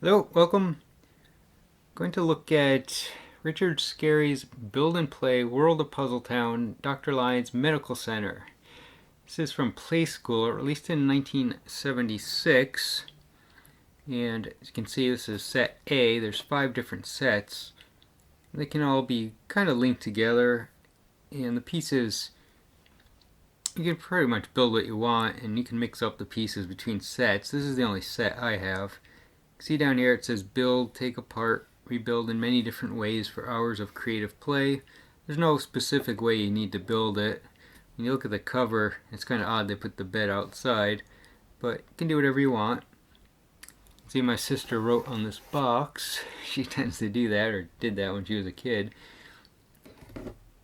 Hello, welcome. Going to look at Richard Scarry's Build and Play World of Puzzletown, Dr. Lyon's Medical Center. This is from Play School, released in 1976. And as you can see, this is set A. There's 5 different sets. They can all be kind of linked together. And the pieces, you can pretty much build what you want, and you can mix up the pieces between sets. This is the only set I have. See down here it says build, take apart, rebuild in many different ways for hours of creative play. There's no specific way you need to build it. When you look at the cover, it's kind of odd they put the bed outside, but you can do whatever you want. See, my sister wrote on this box. She tends to do that, or did that when she was a kid.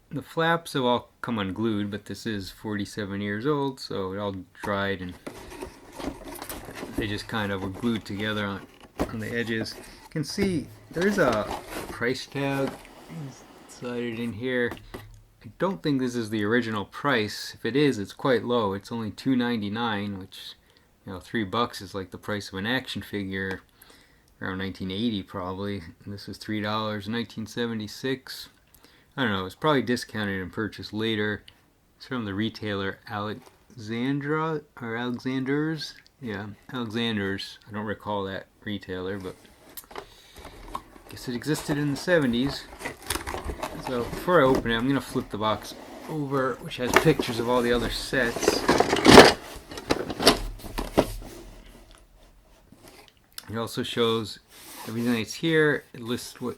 The flaps have all come unglued, but this is 47 years old, so it all dried and they just kind of were glued together on the edges. You can see there's a price tag slided in here. I don't think this is the original price. If it is, it's quite low. It's only $2.99, which, you know, $3 is like the price of an action figure around 1980 probably. And this is $3 in 1976. I don't know, it's probably discounted and purchased later. It's from the retailer Alexandra or Alexander's. Yeah, Alexander's. I don't recall that retailer, but I guess it existed in the 70s. So before I open it, I'm going to flip the box over, which has pictures of all the other sets. It also shows everything that's here. It lists what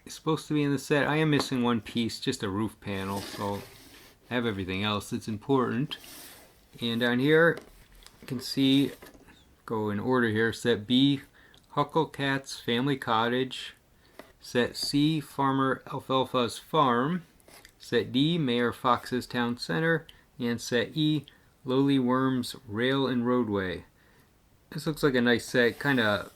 is supposed to be in the set. I am missing one piece, just a roof panel, so I have everything else that's important. And down here, you can see, go in order here, set B, Huckle Cat's Family Cottage. Set C, Farmer Alfalfa's Farm. Set D, Mayor Fox's Town Center. And set E, Lowly Worm's Rail and Roadway. This looks like a nice set. Kind of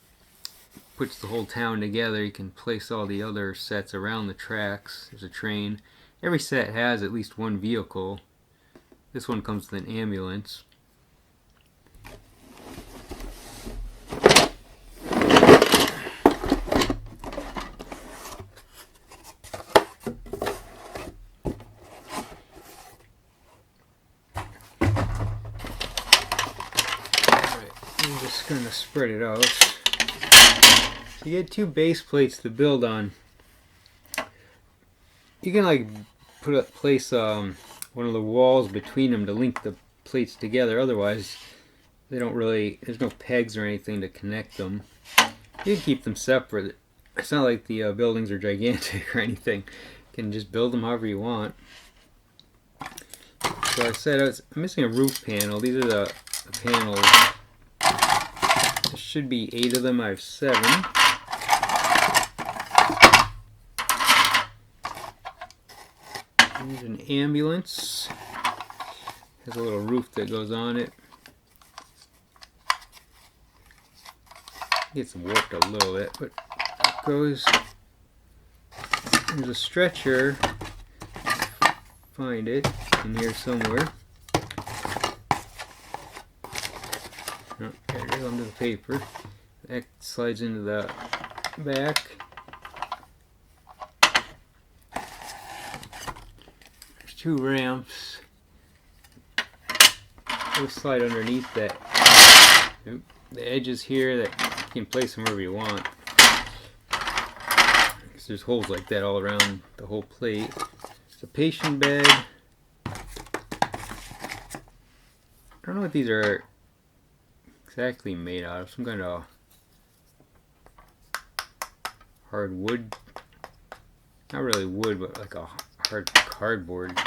puts the whole town together. You can place all the other sets around the tracks. There's a train. Every set has at least one vehicle. This one comes with an ambulance. I'm just going to spread it out. So you get 2 base plates to build on. You can like place one of the walls between them to link the plates together. Otherwise, they don't really. There's no pegs or anything to connect them. You can keep them separate. It's not like the buildings are gigantic or anything. You can just build them however you want. So I said I'm missing a roof panel. These are the panels. There should be 8 of them. I have 7. There's an ambulance. Has a little roof that goes on it. Gets warped a little bit, but it goes. There's a stretcher. Find it in here somewhere. Oh, there it is under the paper. That slides into the back. There's 2 ramps. They'll slide underneath that. The edges here that you can place them wherever you want. Because there's holes like that all around the whole plate. It's a patient bed. I don't know what these are exactly made out of. Some kind of hard wood. Not really wood, but like a hard cardboard.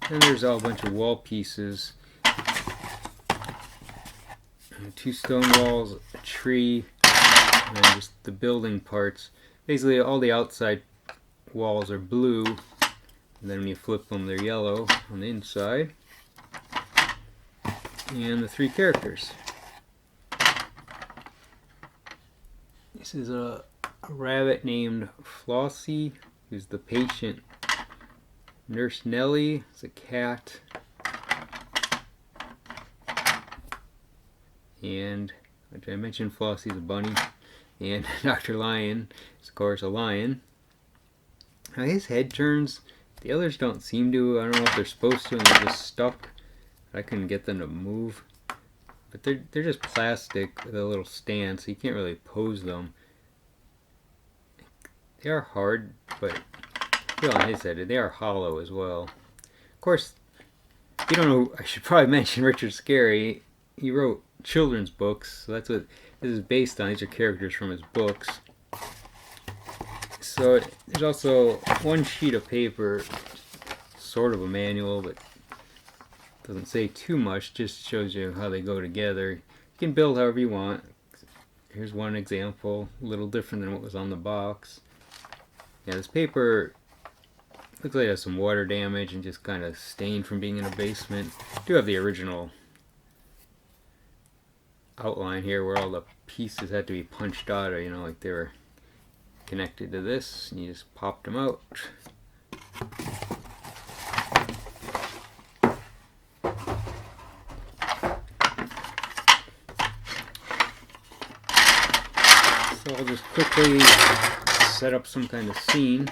And there's all a bunch of wall pieces. 2 stone walls, a tree, and then just the building parts. Basically all the outside walls are blue, and then when you flip them they're yellow on the inside. And the 3 characters. This is a rabbit named Flossie, who's the patient. Nurse Nellie is a cat. And which I mentioned Flossie's a bunny, and Dr. Lion is of course a lion. Now his head turns, the others don't seem to. I don't know if they're supposed to and they're just stuck. I couldn't get them to move. But they're just plastic with a little stand, so you can't really pose them. They are hard, but I feel on his head, they are hollow as well. Of course, if you don't know, I should probably mention Richard Scarry. He wrote children's books, so that's what this is based on. These are characters from his books. So there's also one sheet of paper, sort of a manual, but doesn't say too much, just shows you how they go together. You can build however you want. Here's one example, a little different than what was on the box. Yeah, this paper looks like it has some water damage and just kind of stained from being in a basement. I do have the original outline here where all the pieces had to be punched out, you know, like they were connected to this, and you just popped them out. So I'll just quickly set up some kind of scene.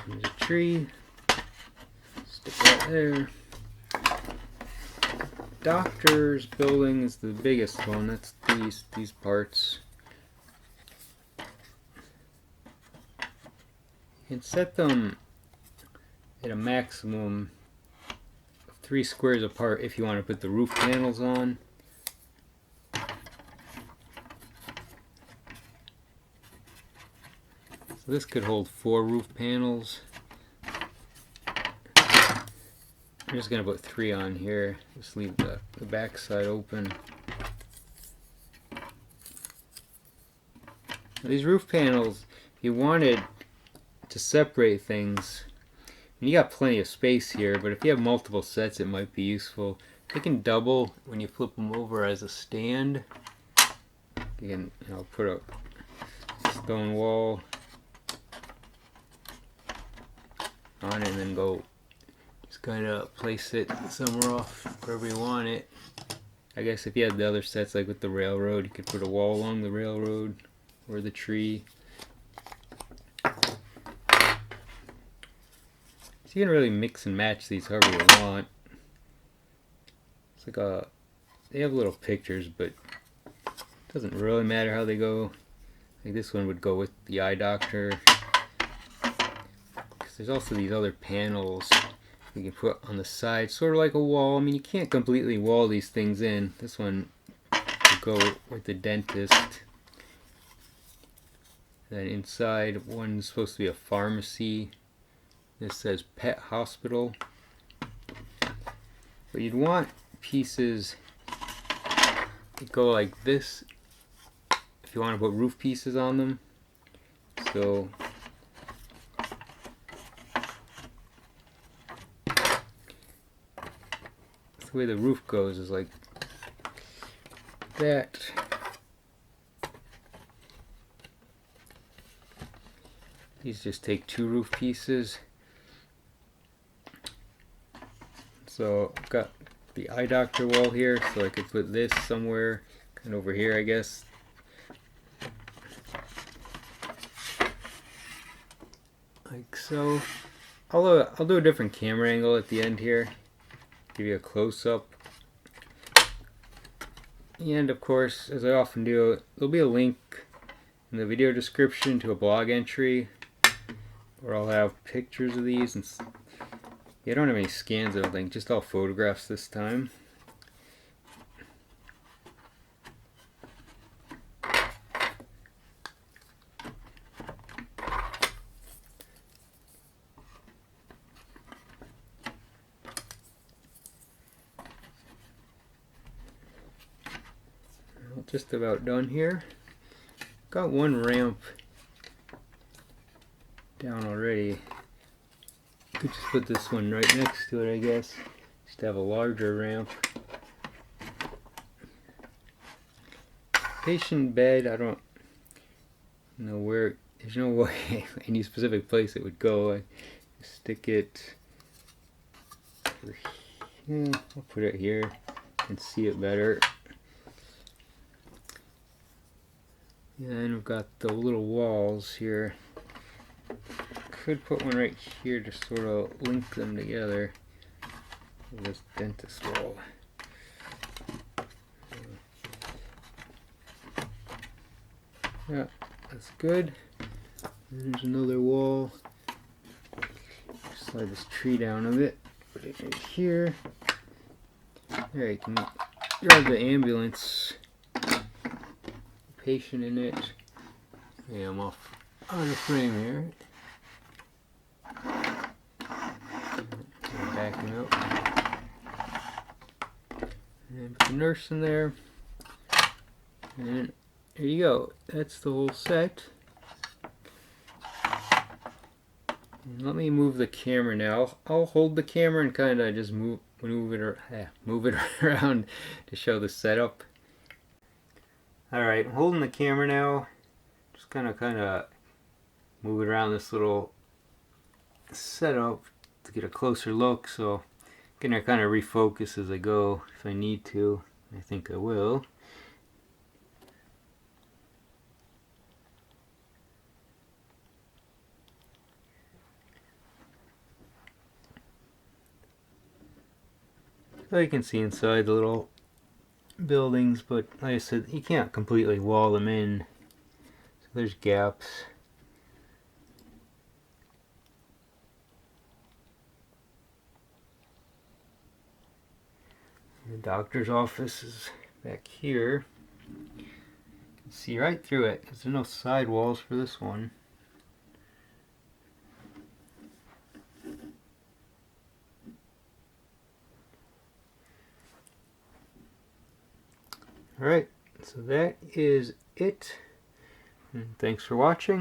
There's a tree. Stick that there. Doctor's building is the biggest one. That's these parts. You can set them at a maximum of 3 squares apart if you want to put the roof panels on. So this could hold 4 roof panels. I'm just going to put 3 on here. Just leave the back side open. Now these roof panels, if you wanted to separate things, and you got plenty of space here, but if you have multiple sets it might be useful. They can double when you flip them over as a stand. You can, put a stone wall on it and then go just kind of place it somewhere off wherever you want it. I guess if you had the other sets like with the railroad, you could put a wall along the railroad or the tree. So you can really mix and match these however you want. It's like they have little pictures, but it doesn't really matter how they go. Like this one would go with the eye doctor. There's also these other panels you can put on the side, sort of like a wall. I mean, you can't completely wall these things in. This one will go with the dentist. Then inside, one's supposed to be a pharmacy. This says pet hospital. But you'd want pieces that go like this if you want to put roof pieces on them. So the way the roof goes is like that. These just take 2 roof pieces. So I've got the eye doctor wall here, so I could put this somewhere, kind of over here, I guess. Like so. I'll do a different camera angle at the end here. Give you a close-up. And of course, as I often do, there'll be a link in the video description to a blog entry where I'll have pictures of these. And I don't have any scans, I don't think, just all photographs this time. Just about done here. Got one ramp down already. Could just put this one right next to it, I guess. Just have a larger ramp. Patient bed, I don't know where, there's no way, any specific place it would go. I stick it over here. I'll put it here and see it better. And we've got the little walls here. Could put one right here to sort of link them together. This dentist wall. Yeah, that's good. And there's another wall. Slide this tree down a bit. Put it right here. There, you can drive the ambulance. Patient in it. Yeah, I'm off out of frame here. Backing up. And put the nurse in there. And there you go. That's the whole set. And let me move the camera now. I'll hold the camera and kind of just move it around to show the setup. Alright, I'm holding the camera now. Just kind of move it around this little setup to get a closer look. So I'm gonna kind of refocus as I go if I need to. I think I will. So you can see inside the little buildings, but like I said, you can't completely wall them in. So there's gaps. The doctor's office is back here. You can see right through it because there's no side walls for this one. Alright, so that is it. And thanks for watching.